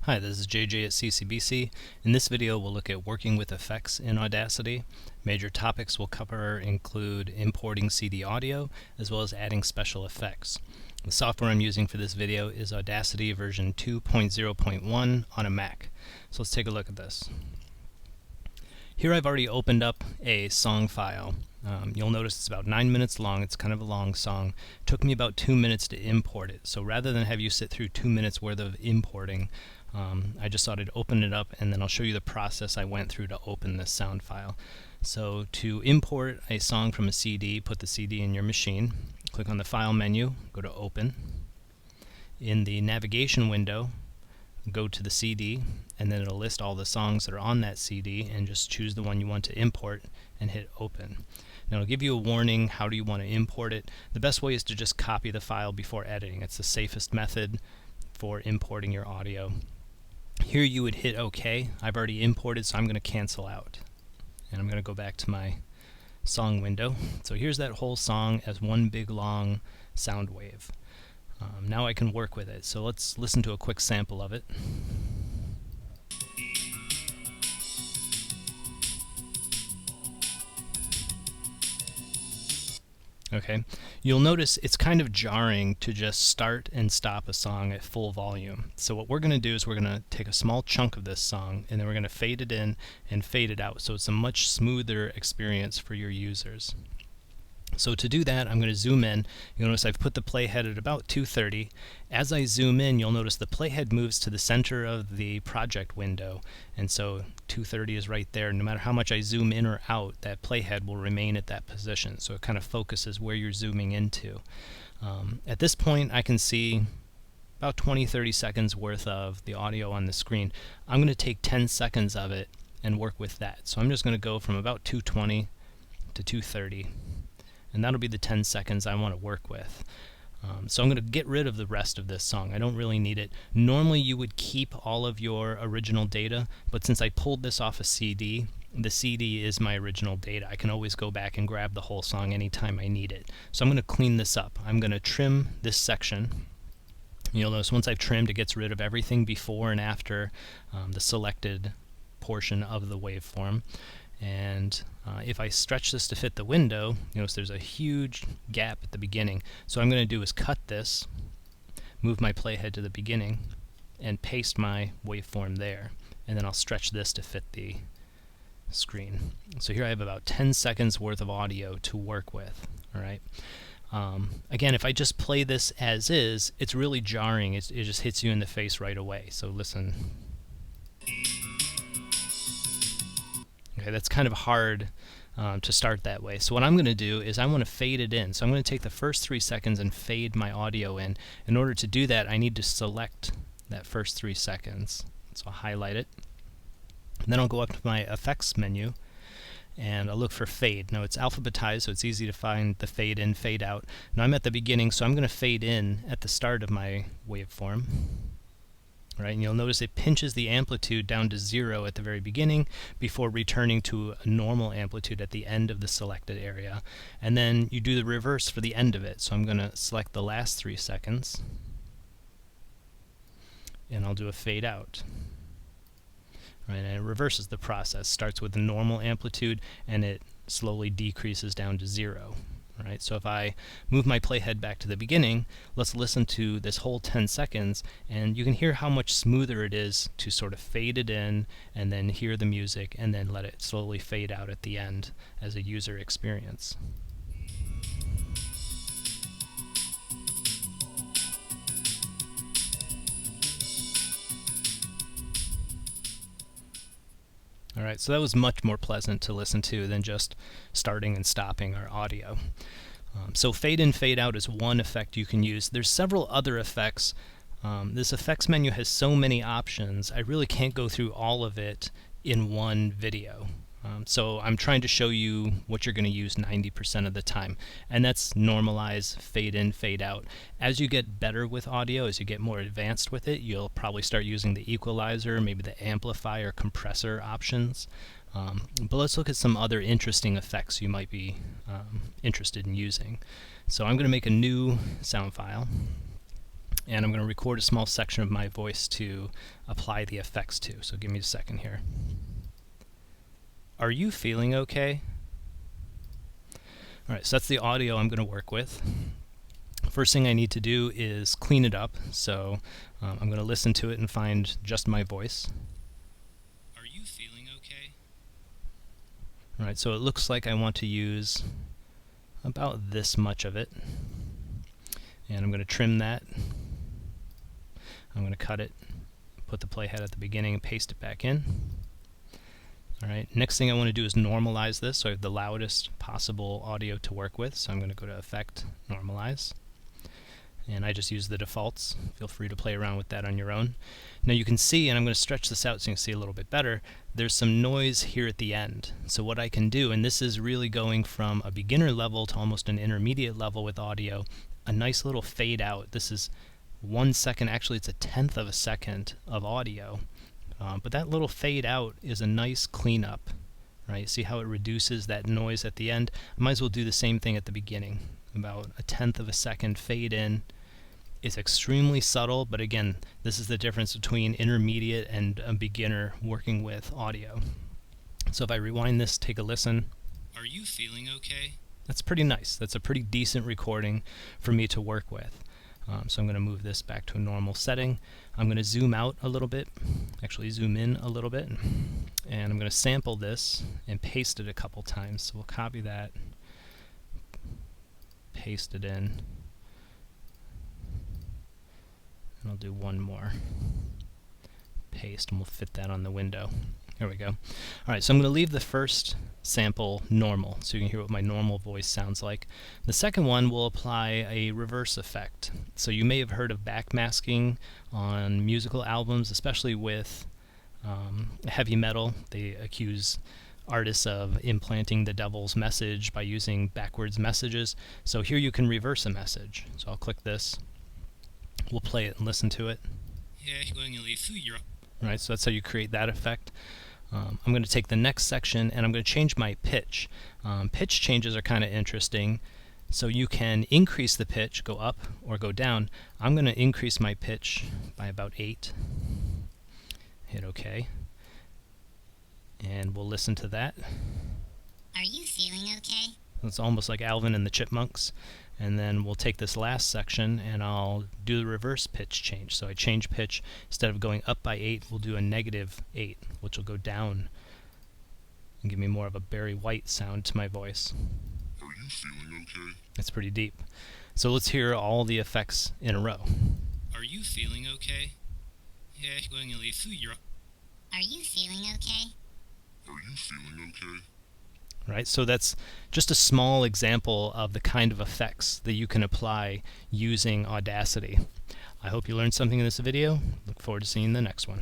Hi, this is JJ at CCBC. In this video we'll look at working with effects in Audacity. Major topics we'll cover include importing CD audio as well as adding special effects. The software I'm using for this video is Audacity version 2.0.1 on a Mac. So let's take a look at this. Here I've already opened up a song file. You'll notice it's about 9 minutes long. It's kind of a long song. It took me about 2 minutes to import it. So rather than have you sit through 2 minutes worth of importing, I just thought I'd open it up and then I'll show you the process I went through to open this sound file. So to import a song from a CD, put the CD in your machine, click on the File menu, go to Open. In the navigation window, go to the CD, and then it'll list all the songs that are on that CD, and just choose the one you want to import and hit Open. Now it'll give you a warning, how do you want to import it. The best way is to just copy the file before editing. It's the safest method for importing your audio. Here you would hit OK. I've already imported, so I'm going to cancel out. And I'm going to go back to my song window. So here's that whole song as one big long sound wave. Now I can work with it. So let's listen to a quick sample of it. Okay, you'll notice it's kind of jarring to just start and stop a song at full volume. So what we're going to do is we're going to take a small chunk of this song and then we're going to fade it in and fade it out, so it's a much smoother experience for your users. So to do that, I'm going to zoom in. You'll notice I've put the playhead at about 230. As I zoom in, you'll notice the playhead moves to the center of the project window, and so 230 is right there. No matter how much I zoom in or out, that playhead will remain at that position, so it kind of focuses where you're zooming into. At this point, I can see about 20-30 seconds worth of the audio on the screen. I'm going to take 10 seconds of it and work with that. So I'm just going to go from about 220 to 230. And that'll be the 10 seconds I want to work with. So I'm going to get rid of the rest of this song. I don't really need it. Normally you would keep all of your original data, but since I pulled this off a CD, the CD is my original data. I can always go back and grab the whole song anytime I need it. So I'm going to clean this up. I'm going to trim this section. You'll notice once I've trimmed, it gets rid of everything before and after the selected portion of the waveform. And if I stretch this to fit the window, you notice there's a huge gap at the beginning. So what I'm going to do is cut this, move my playhead to the beginning, and paste my waveform there. And then I'll stretch this to fit the screen. So here I have about 10 seconds worth of audio to work with. All right. Again, if I just play this as is, it's really jarring. It just hits you in the face right away. So listen. Okay, that's kind of hard to start that way. So what I'm going to do is I want to fade it in. So I'm going to take the first 3 seconds and fade my audio in. In order to do that, I need to select that first 3 seconds. So I'll highlight it. And then I'll go up to my effects menu and I'll look for fade. Now it's alphabetized, so it's easy to find the fade in, fade out. Now I'm at the beginning, so I'm going to fade in at the start of my waveform. Right, and you'll notice it pinches the amplitude down to 0 at the very beginning before returning to a normal amplitude at the end of the selected area. And then you do the reverse for the end of it. So I'm going to select the last 3 seconds and I'll do a fade out. Right, and it reverses the process. Starts with a normal amplitude and it slowly decreases down to 0. Right, so if I move my playhead back to the beginning, let's listen to this whole 10 seconds, and you can hear how much smoother it is to sort of fade it in and then hear the music and then let it slowly fade out at the end as a user experience. Alright, so that was much more pleasant to listen to than just starting and stopping our audio. So fade in, fade out is one effect you can use. There's several other effects. This effects menu has so many options, I really can't go through all of it in one video. So I'm trying to show you what you're going to use 90% of the time, and that's normalize, fade in, fade out. As you get better with audio, as you get more advanced with it, you'll probably start using the equalizer, maybe the amplifier, compressor options. But let's look at some other interesting effects you might be interested in using. So I'm going to make a new sound file. and I'm going to record a small section of my voice to apply the effects to. So give me a second here. Are you feeling okay? Alright, so that's the audio I'm going to work with. First thing I need to do is clean it up, so I'm going to listen to it and find just my voice. Are you feeling okay? Alright, so it looks like I want to use about this much of it, and I'm going to trim that. I'm going to cut it, put the playhead at the beginning and paste it back in. Alright, next thing I want to do is normalize this, so I have the loudest possible audio to work with. So I'm going to go to Effect, Normalize, and I just use the defaults. Feel free to play around with that on your own. Now you can see, and I'm going to stretch this out so you can see a little bit better, there's some noise here at the end. So what I can do, and this is really going from a beginner level to almost an intermediate level with audio, a nice little fade out. This is 1 second, actually it's a tenth of a second of audio. But that little fade out is a nice cleanup, right? See how it reduces that noise at the end? I might as well do the same thing at the beginning. About a tenth of a second fade in. It's extremely subtle, but again, this is the difference between intermediate and a beginner working with audio. So if I rewind this, take a listen. Are you feeling okay? That's pretty nice. That's a pretty decent recording for me to work with. So I'm going to move this back to a normal setting. I'm going to zoom out a little bit, actually zoom in a little bit, and I'm going to sample this and paste it a couple times. So we'll copy that, paste it in, and I'll do one more. Paste, and we'll fit that on the window. There we go. Alright, so I'm going to leave the first sample normal, so you can hear what my normal voice sounds like. The second one will apply a reverse effect. So you may have heard of backmasking on musical albums, especially with heavy metal. They accuse artists of implanting the devil's message by using backwards messages. So here you can reverse a message. So I'll click this. We'll play it and listen to it. Right, so that's how you create that effect. I'm going to take the next section and I'm going to change my pitch. Pitch changes are kind of interesting. So you can increase the pitch, go up or go down. I'm going to increase my pitch by about 8. Hit OK. And we'll listen to that. Are you feeling okay? It's almost like Alvin and the Chipmunks. And then we'll take this last section and I'll do the reverse pitch change. So I change pitch. Instead of going up by 8, we'll do a -8, which will go down and give me more of a Barry White sound to my voice. Are you feeling okay? It's pretty deep. So let's hear all the effects in a row. Are you feeling okay? Are you feeling okay? Are you feeling okay? Right, so that's just a small example of the kind of effects that you can apply using Audacity. I hope you learned something in this video. Look forward to seeing the next one.